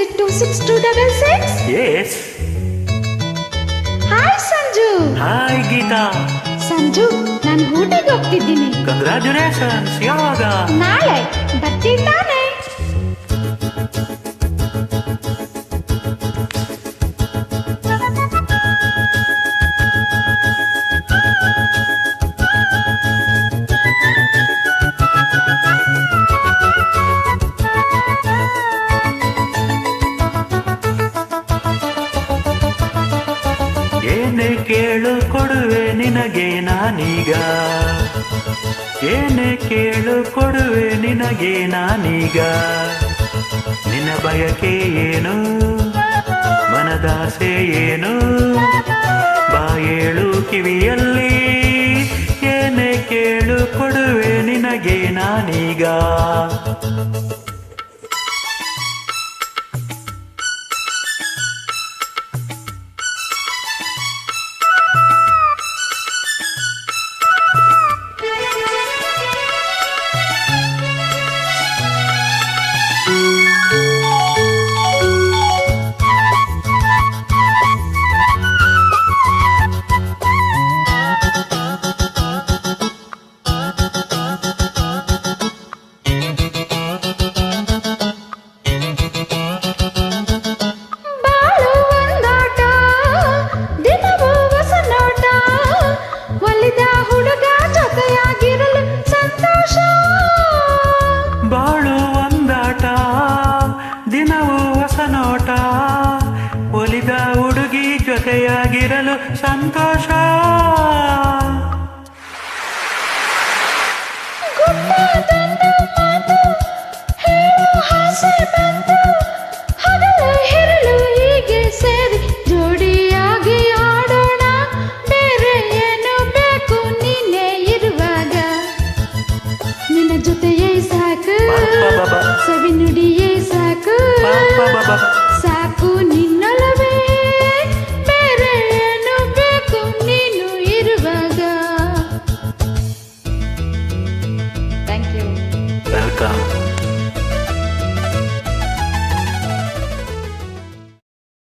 7266266? Yes. Hi Sanju. Hi Geeta. Sanju, ನಾನು ಊಟಿಗೆ ಹೋಗ್ತಿದ್ದೀನಿ. ಕಂಗ್ರ್ಯಾಚುಲೇಷನ್ಸ್. ಯಾವಾಗ? ನಾಳೆ ಬರ್ತಿದ್ದಾನೆ. ಏನೇ ಕೇಳು ಕೊಡುವೆ ನಿನಗೆ ನಾನೀಗ, ಏನೇ ಕೇಳು ಕೊಡುವೆ ನಿನಗೆ ನಾನೀಗ. ನಿನ್ನ ಬಯಕೆ ಏನು, ಮನದಾಸೆ ಏನು, ಬಾಯೇಳು ಕಿವಿಯಲ್ಲಿ. ಏನೇ ಕೇಳು ಕೊಡುವೆ ನಿನಗೆ ನಾನೀಗ. ಹುಡುಗ